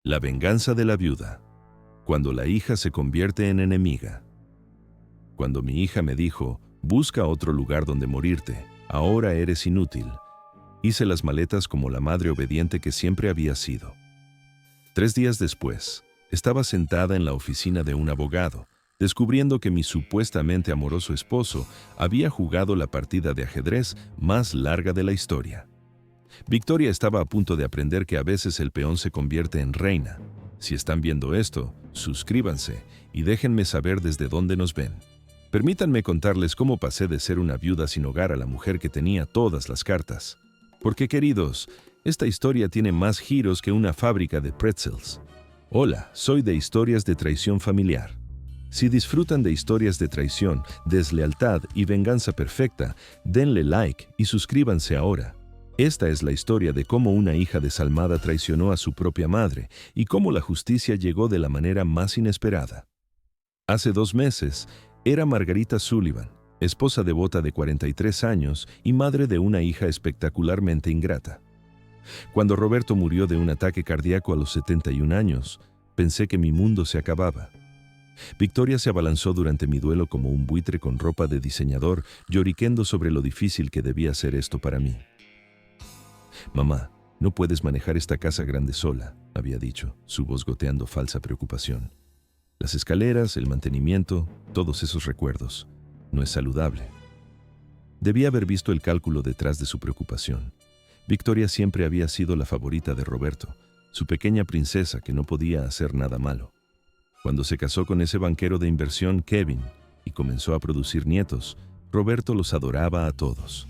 La venganza de la viuda. Cuando la hija se convierte en enemiga. Cuando mi hija me dijo, busca otro lugar donde morirte, ahora eres inútil, hice las maletas como la madre obediente que siempre había sido. 3 días después, estaba sentada en la oficina de un abogado, descubriendo que mi supuestamente amoroso esposo había jugado la partida de ajedrez más larga de la historia. Victoria estaba a punto de aprender que a veces el peón se convierte en reina. Si están viendo esto, suscríbanse y déjenme saber desde dónde nos ven. Permítanme contarles cómo pasé de ser una viuda sin hogar a la mujer que tenía todas las cartas. Porque, queridos, esta historia tiene más giros que una fábrica de pretzels. Hola, soy de Historias de Traición Familiar. Si disfrutan de historias de traición, deslealtad y venganza perfecta, denle like y suscríbanse ahora. Esta es la historia de cómo una hija desalmada traicionó a su propia madre y cómo la justicia llegó de la manera más inesperada. Hace 2 meses, era Margarita Sullivan, esposa devota de 43 años y madre de una hija espectacularmente ingrata. Cuando Roberto murió de un ataque cardíaco a los 71 años, pensé que mi mundo se acababa. Victoria se abalanzó durante mi duelo como un buitre con ropa de diseñador, lloriqueando sobre lo difícil que debía ser esto para mí. «Mamá, no puedes manejar esta casa grande sola», había dicho, su voz goteando falsa preocupación. Las escaleras, el mantenimiento, todos esos recuerdos. No es saludable. Debía haber visto el cálculo detrás de su preocupación. Victoria siempre había sido la favorita de Roberto, su pequeña princesa que no podía hacer nada malo. Cuando se casó con ese banquero de inversión, Kevin, y comenzó a producir nietos, Roberto los adoraba a todos.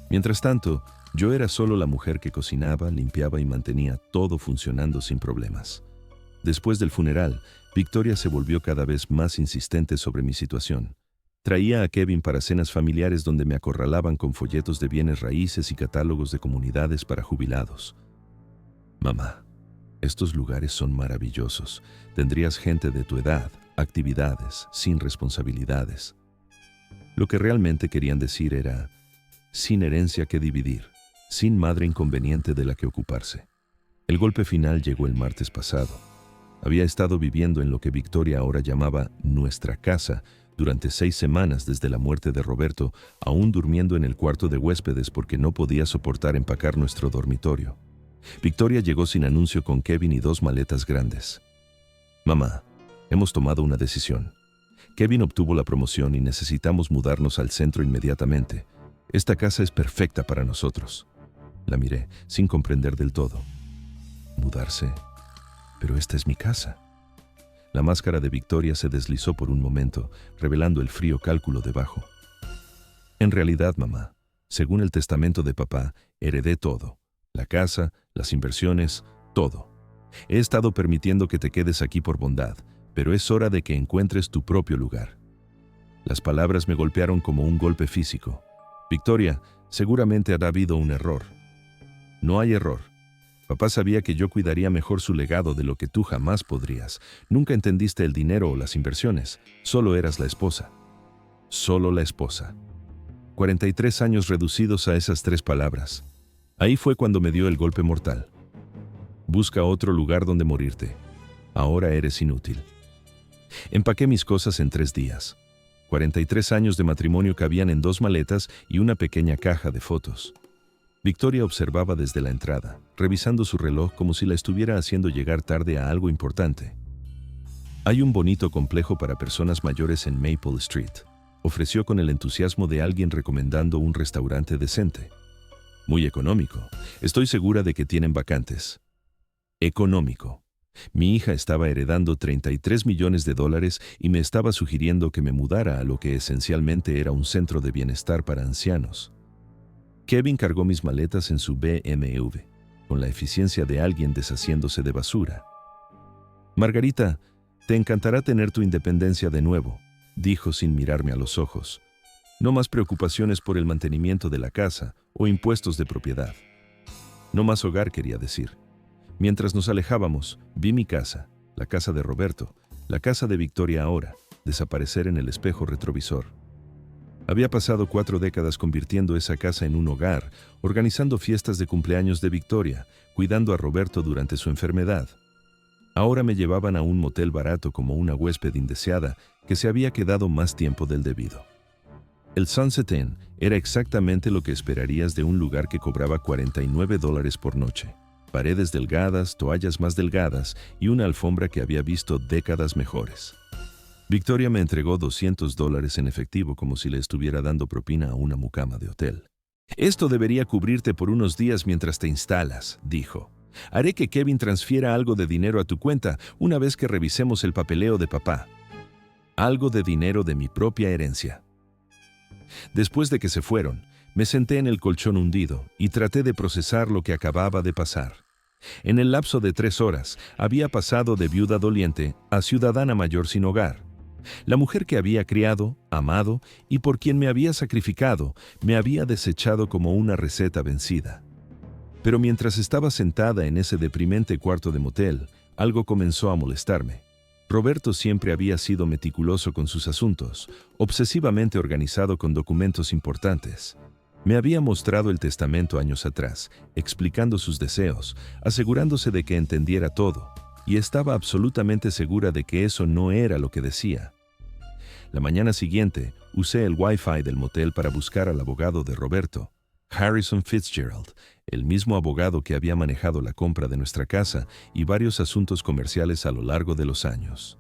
Mientras tanto, yo era solo la mujer que cocinaba, limpiaba y mantenía todo funcionando sin problemas. Después del funeral, Victoria se volvió cada vez más insistente sobre mi situación. Traía a Kevin para cenas familiares donde me acorralaban con folletos de bienes raíces y catálogos de comunidades para jubilados. «Mamá, estos lugares son maravillosos. Tendrías gente de tu edad, actividades, sin responsabilidades». Lo que realmente querían decir era, sin herencia que dividir, sin madre inconveniente de la que ocuparse. El golpe final llegó el martes pasado. Había estado viviendo en lo que Victoria ahora llamaba nuestra casa durante 6 semanas desde la muerte de Roberto, aún durmiendo en el cuarto de huéspedes porque no podía soportar empacar nuestro dormitorio. Victoria llegó sin anuncio con Kevin y 2 maletas grandes. «Mamá, hemos tomado una decisión. Kevin obtuvo la promoción y necesitamos mudarnos al centro inmediatamente. Esta casa es perfecta para nosotros». La miré, sin comprender del todo. «¿Mudarse? Pero esta es mi casa». La máscara de Victoria se deslizó por un momento, revelando el frío cálculo debajo. «En realidad, mamá, según el testamento de papá, heredé todo. La casa, las inversiones, todo. He estado permitiendo que te quedes aquí por bondad, pero es hora de que encuentres tu propio lugar». Las palabras me golpearon como un golpe físico. «Victoria, seguramente habrá habido un error». «No hay error. Papá sabía que yo cuidaría mejor su legado de lo que tú jamás podrías. Nunca entendiste el dinero o las inversiones. Solo eras la esposa. Solo la esposa». 43 años reducidos a esas 3 palabras. Ahí fue cuando me dio el golpe mortal. «Busca otro lugar donde morirte. Ahora eres inútil». Empaqué mis cosas en 3 días. 43 años de matrimonio cabían en 2 maletas y una pequeña caja de fotos. Victoria observaba desde la entrada, revisando su reloj como si la estuviera haciendo llegar tarde a algo importante. «Hay un bonito complejo para personas mayores en Maple Street», ofreció con el entusiasmo de alguien recomendando un restaurante decente. «Muy económico. Estoy segura de que tienen vacantes». Económico. Mi hija estaba heredando $33 millones y me estaba sugiriendo que me mudara a lo que esencialmente era un centro de bienestar para ancianos. Kevin cargó mis maletas en su BMW, con la eficiencia de alguien deshaciéndose de basura. «Margarita, te encantará tener tu independencia de nuevo», dijo sin mirarme a los ojos. «No más preocupaciones por el mantenimiento de la casa o impuestos de propiedad. No más hogar», quería decir. Mientras nos alejábamos, vi mi casa, la casa de Roberto, la casa de Victoria ahora, desaparecer en el espejo retrovisor. Había pasado 4 décadas convirtiendo esa casa en un hogar, organizando fiestas de cumpleaños de Victoria, cuidando a Roberto durante su enfermedad. Ahora me llevaban a un motel barato como una huésped indeseada que se había quedado más tiempo del debido. El Sunset Inn era exactamente lo que esperarías de un lugar que cobraba $49 por noche. Paredes delgadas, toallas más delgadas y una alfombra que había visto décadas mejores. Victoria me entregó $200 en efectivo como si le estuviera dando propina a una mucama de hotel. «Esto debería cubrirte por unos días mientras te instalas», dijo. «Haré que Kevin transfiera algo de dinero a tu cuenta una vez que revisemos el papeleo de papá. Algo de dinero de mi propia herencia». Después de que se fueron, me senté en el colchón hundido y traté de procesar lo que acababa de pasar. En el lapso de 3 horas, había pasado de viuda doliente a ciudadana mayor sin hogar. La mujer que había criado, amado y por quien me había sacrificado, me había desechado como una receta vencida. Pero mientras estaba sentada en ese deprimente cuarto de motel, algo comenzó a molestarme. Roberto siempre había sido meticuloso con sus asuntos, obsesivamente organizado con documentos importantes. Me había mostrado el testamento años atrás, explicando sus deseos, asegurándose de que entendiera todo, y estaba absolutamente segura de que eso no era lo que decía. La mañana siguiente, usé el Wi-Fi del motel para buscar al abogado de Roberto, Harrison Fitzgerald, el mismo abogado que había manejado la compra de nuestra casa y varios asuntos comerciales a lo largo de los años.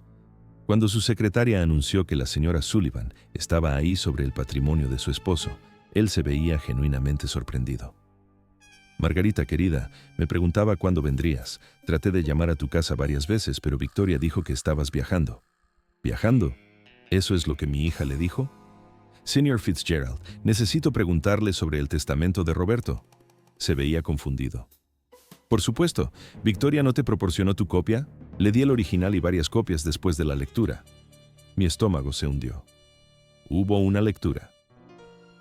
Cuando su secretaria anunció que la señora Sullivan estaba ahí sobre el patrimonio de su esposo, él se veía genuinamente sorprendido. «Margarita, querida, me preguntaba cuándo vendrías. Traté de llamar a tu casa varias veces, pero Victoria dijo que estabas viajando». «¿Viajando? ¿Eso es lo que mi hija le dijo?» «Señor Fitzgerald, necesito preguntarle sobre el testamento de Roberto». Se veía confundido. «Por supuesto. ¿Victoria no te proporcionó tu copia?» «Le di el original y varias copias después de la lectura». Mi estómago se hundió. Hubo una lectura.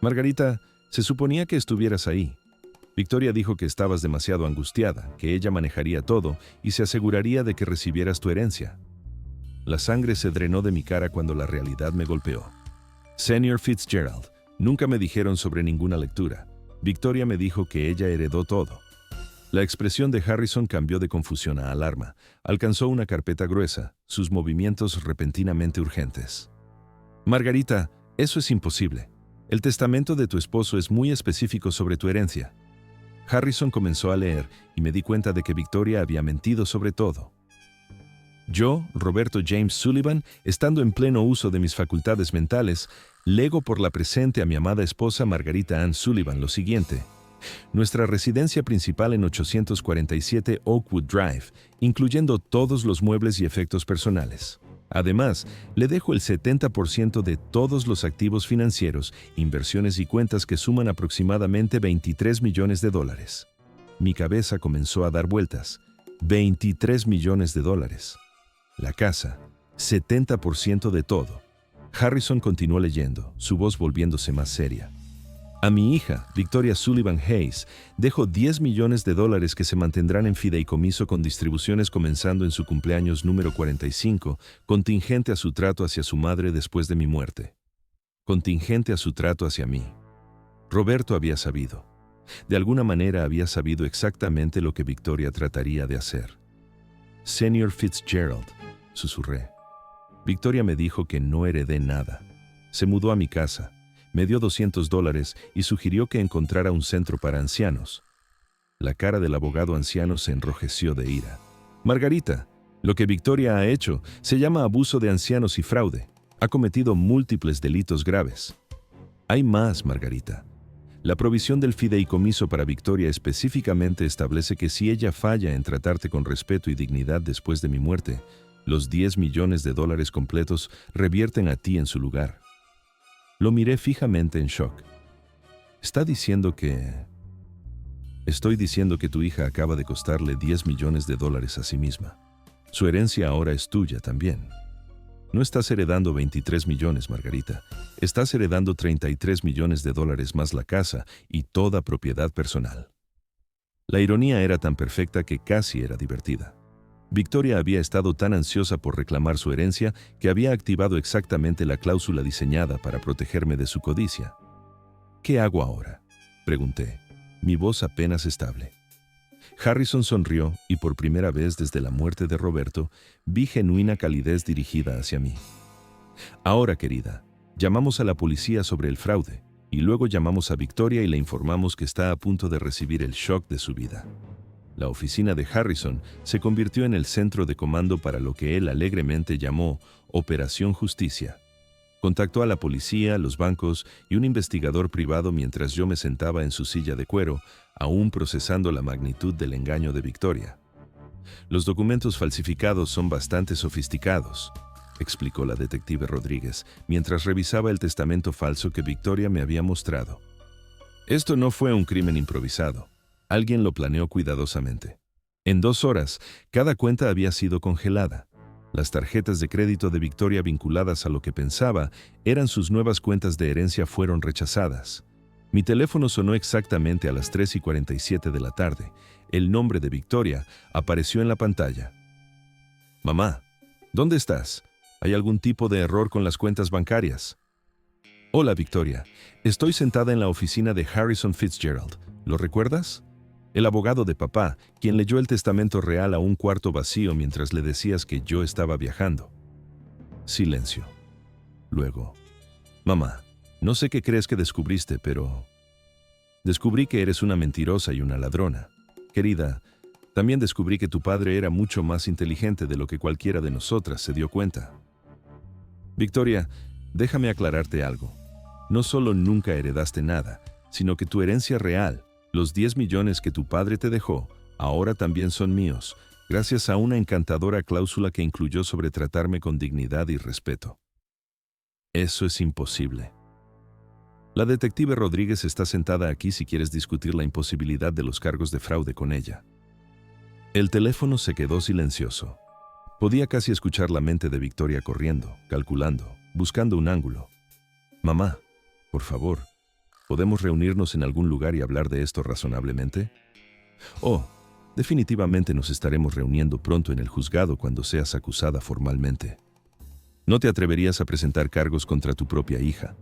«Margarita, se suponía que estuvieras ahí. Victoria dijo que estabas demasiado angustiada, que ella manejaría todo y se aseguraría de que recibieras tu herencia». La sangre se drenó de mi cara cuando la realidad me golpeó. «Señor Fitzgerald, nunca me dijeron sobre ninguna lectura. Victoria me dijo que ella heredó todo». La expresión de Harrison cambió de confusión a alarma. Alcanzó una carpeta gruesa, sus movimientos repentinamente urgentes. «Margarita, eso es imposible. El testamento de tu esposo es muy específico sobre tu herencia». Harrison comenzó a leer y me di cuenta de que Victoria había mentido sobre todo. Yo, Roberto James Sullivan, estando en pleno uso de mis facultades mentales, lego por la presente a mi amada esposa Margarita Ann Sullivan lo siguiente. Nuestra residencia principal en 847 Oakwood Drive, incluyendo todos los muebles y efectos personales. Además, le dejo el 70% de todos los activos financieros, inversiones y cuentas que suman aproximadamente $23 millones. Mi cabeza comenzó a dar vueltas. $23 millones. La casa, 70% de todo. Harrison continuó leyendo, su voz volviéndose más seria. A mi hija, Victoria Sullivan Hayes, dejo $10 millones que se mantendrán en fideicomiso con distribuciones comenzando en su cumpleaños número 45, contingente a su trato hacia su madre después de mi muerte. Contingente a su trato hacia mí. Roberto había sabido. De alguna manera había sabido exactamente lo que Victoria trataría de hacer. «Señor Fitzgerald», susurré. Victoria me dijo que no heredé nada. Se mudó a mi casa. Me dio $200 y sugirió que encontrara un centro para ancianos. La cara del abogado anciano se enrojeció de ira. «Margarita, lo que Victoria ha hecho se llama abuso de ancianos y fraude. Ha cometido múltiples delitos graves». «Hay más, Margarita. La provisión del fideicomiso para Victoria específicamente establece que si ella falla en tratarte con respeto y dignidad después de mi muerte, los $10 millones completos revierten a ti en su lugar». Lo miré fijamente en shock. «¿Está diciendo que...?» «Estoy diciendo que tu hija acaba de costarle $10 millones a sí misma. Su herencia ahora es tuya también. No estás heredando 23 millones, Margarita. Estás heredando $33 millones más la casa y toda propiedad personal». La ironía era tan perfecta que casi era divertida. Victoria había estado tan ansiosa por reclamar su herencia que había activado exactamente la cláusula diseñada para protegerme de su codicia. «¿Qué hago ahora?», pregunté, mi voz apenas estable. Harrison sonrió y por primera vez desde la muerte de Roberto vi genuina calidez dirigida hacia mí. Ahora, querida, llamamos a la policía sobre el fraude y luego llamamos a Victoria y le informamos que está a punto de recibir el shock de su vida. La oficina de Harrison se convirtió en el centro de comando para lo que él alegremente llamó Operación Justicia. Contactó a la policía, los bancos y un investigador privado mientras yo me sentaba en su silla de cuero, aún procesando la magnitud del engaño de Victoria. Los documentos falsificados son bastante sofisticados, explicó la detective Rodríguez, mientras revisaba el testamento falso que Victoria me había mostrado. Esto no fue un crimen improvisado. Alguien lo planeó cuidadosamente. En 2 horas, cada cuenta había sido congelada. Las tarjetas de crédito de Victoria vinculadas a lo que pensaba eran sus nuevas cuentas de herencia fueron rechazadas. Mi teléfono sonó exactamente a las 3:47 de la tarde. El nombre de Victoria apareció en la pantalla. Mamá, ¿dónde estás? ¿Hay algún tipo de error con las cuentas bancarias? Hola, Victoria. Estoy sentada en la oficina de Harrison Fitzgerald. ¿Lo recuerdas? El abogado de papá, quien leyó el testamento real a un cuarto vacío mientras le decías que yo estaba viajando. Silencio. Luego, mamá, no sé qué crees que descubriste, pero... Descubrí que eres una mentirosa y una ladrona. Querida, también descubrí que tu padre era mucho más inteligente de lo que cualquiera de nosotras se dio cuenta. Victoria, déjame aclararte algo. No solo nunca heredaste nada, sino que tu herencia real, los 10 millones que tu padre te dejó, ahora también son míos, gracias a una encantadora cláusula que incluyó sobre tratarme con dignidad y respeto. Eso es imposible. La detective Rodríguez está sentada aquí si quieres discutir la imposibilidad de los cargos de fraude con ella. El teléfono se quedó silencioso. Podía casi escuchar la mente de Victoria corriendo, calculando, buscando un ángulo. Mamá, por favor, ¿podemos reunirnos en algún lugar y hablar de esto razonablemente? Oh, definitivamente nos estaremos reuniendo pronto en el juzgado cuando seas acusada formalmente. No te atreverías a presentar cargos contra tu propia hija.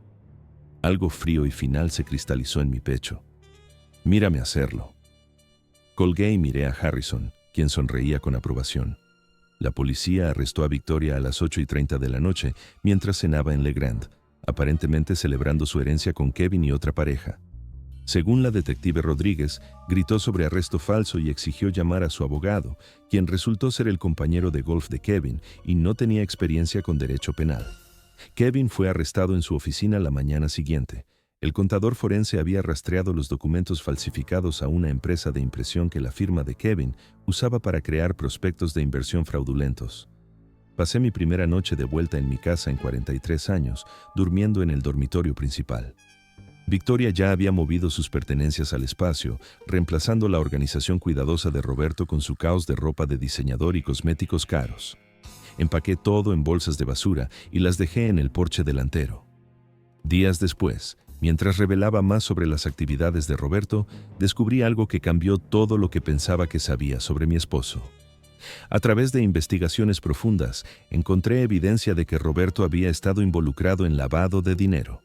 Algo frío y final se cristalizó en mi pecho. Mírame hacerlo. Colgué y miré a Harrison, quien sonreía con aprobación. La policía arrestó a Victoria a las 8:30 de la noche mientras cenaba en Legrand, aparentemente celebrando su herencia con Kevin y otra pareja. Según la detective Rodríguez, gritó sobre arresto falso y exigió llamar a su abogado, quien resultó ser el compañero de golf de Kevin y no tenía experiencia con derecho penal. Kevin fue arrestado en su oficina la mañana siguiente. El contador forense había rastreado los documentos falsificados a una empresa de impresión que la firma de Kevin usaba para crear prospectos de inversión fraudulentos. Pasé mi primera noche de vuelta en mi casa en 43 años, durmiendo en el dormitorio principal. Victoria ya había movido sus pertenencias al espacio, reemplazando la organización cuidadosa de Roberto con su caos de ropa de diseñador y cosméticos caros. Empaqué todo en bolsas de basura y las dejé en el porche delantero. Días después, mientras revelaba más sobre las actividades de Roberto, descubrí algo que cambió todo lo que pensaba que sabía sobre mi esposo. A través de investigaciones profundas, encontré evidencia de que Roberto había estado involucrado en lavado de dinero.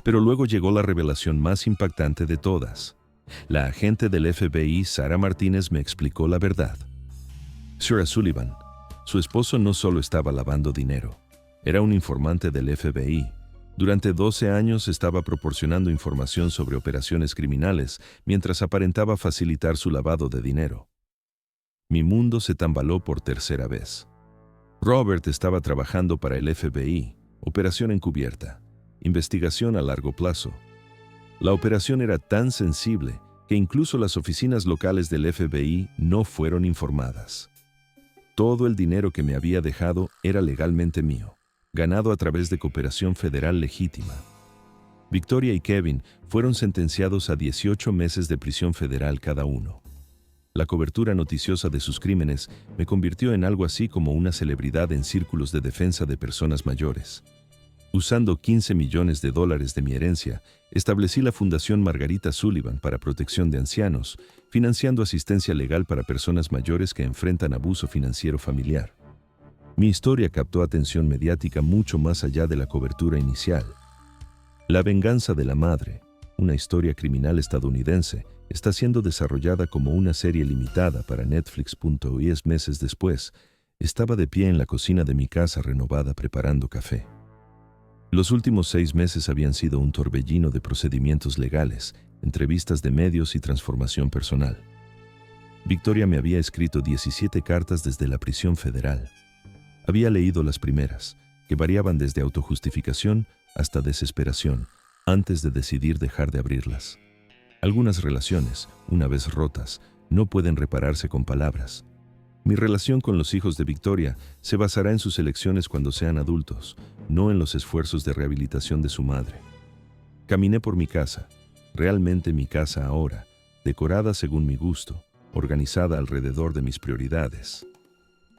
Pero luego llegó la revelación más impactante de todas. La agente del FBI, Sara Martínez, me explicó la verdad. Sarah Sullivan, su esposo no solo estaba lavando dinero, era un informante del FBI. Durante 12 años estaba proporcionando información sobre operaciones criminales mientras aparentaba facilitar su lavado de dinero. Mi mundo se tambaló por tercera vez. Robert estaba trabajando para el FBI, operación encubierta, investigación a largo plazo. La operación era tan sensible que incluso las oficinas locales del FBI no fueron informadas. Todo el dinero que me había dejado era legalmente mío, ganado a través de cooperación federal legítima. Victoria y Kevin fueron sentenciados a 18 meses de prisión federal cada uno. La cobertura noticiosa de sus crímenes me convirtió en algo así como una celebridad en círculos de defensa de personas mayores. Usando $15 millones de mi herencia, establecí la Fundación Margarita Sullivan para protección de ancianos, financiando asistencia legal para personas mayores que enfrentan abuso financiero familiar. Mi historia captó atención mediática mucho más allá de la cobertura inicial. La venganza de la madre, una historia criminal estadounidense, está siendo desarrollada como una serie limitada para Netflix. 10 meses después, estaba de pie en la cocina de mi casa renovada preparando café. Los últimos 6 meses habían sido un torbellino de procedimientos legales, entrevistas de medios y transformación personal. Victoria me había escrito 17 cartas desde la prisión federal. Había leído las primeras, que variaban desde autojustificación hasta desesperación, antes de decidir dejar de abrirlas. Algunas relaciones, una vez rotas, no pueden repararse con palabras. Mi relación con los hijos de Victoria se basará en sus elecciones cuando sean adultos, no en los esfuerzos de rehabilitación de su madre. Caminé por mi casa, realmente mi casa ahora, decorada según mi gusto, organizada alrededor de mis prioridades.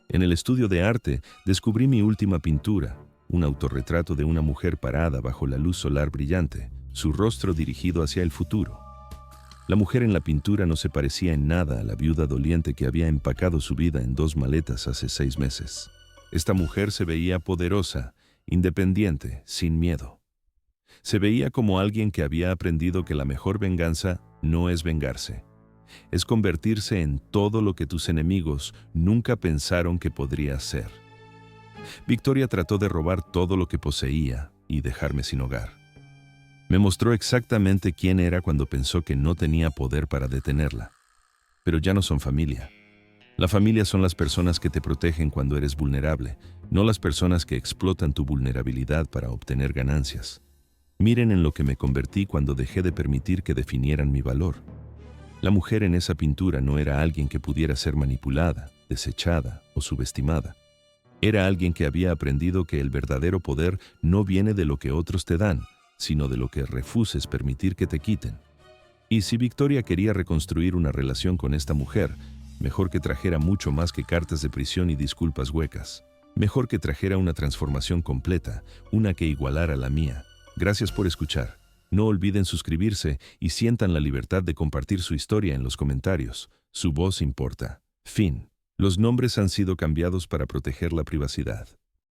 En el estudio de arte descubrí mi última pintura, un autorretrato de una mujer parada bajo la luz solar brillante, su rostro dirigido hacia el futuro. La mujer en la pintura no se parecía en nada a la viuda doliente que había empacado su vida en 2 maletas hace 6 meses. Esta mujer se veía poderosa, independiente, sin miedo. Se veía como alguien que había aprendido que la mejor venganza no es vengarse. Es convertirse en todo lo que tus enemigos nunca pensaron que podría ser. Victoria trató de robar todo lo que poseía y dejarme sin hogar. Me mostró exactamente quién era cuando pensó que no tenía poder para detenerla. Pero ya no son familia. La familia son las personas que te protegen cuando eres vulnerable, no las personas que explotan tu vulnerabilidad para obtener ganancias. Miren en lo que me convertí cuando dejé de permitir que definieran mi valor. La mujer en esa pintura no era alguien que pudiera ser manipulada, desechada o subestimada. Era alguien que había aprendido que el verdadero poder no viene de lo que otros te dan, sino de lo que refuses permitir que te quiten. Y si Victoria quería reconstruir una relación con esta mujer, mejor que trajera mucho más que cartas de prisión y disculpas huecas. Mejor que trajera una transformación completa, una que igualara la mía. Gracias por escuchar. No olviden suscribirse y sientan la libertad de compartir su historia en los comentarios. Su voz importa. Fin. Los nombres han sido cambiados para proteger la privacidad.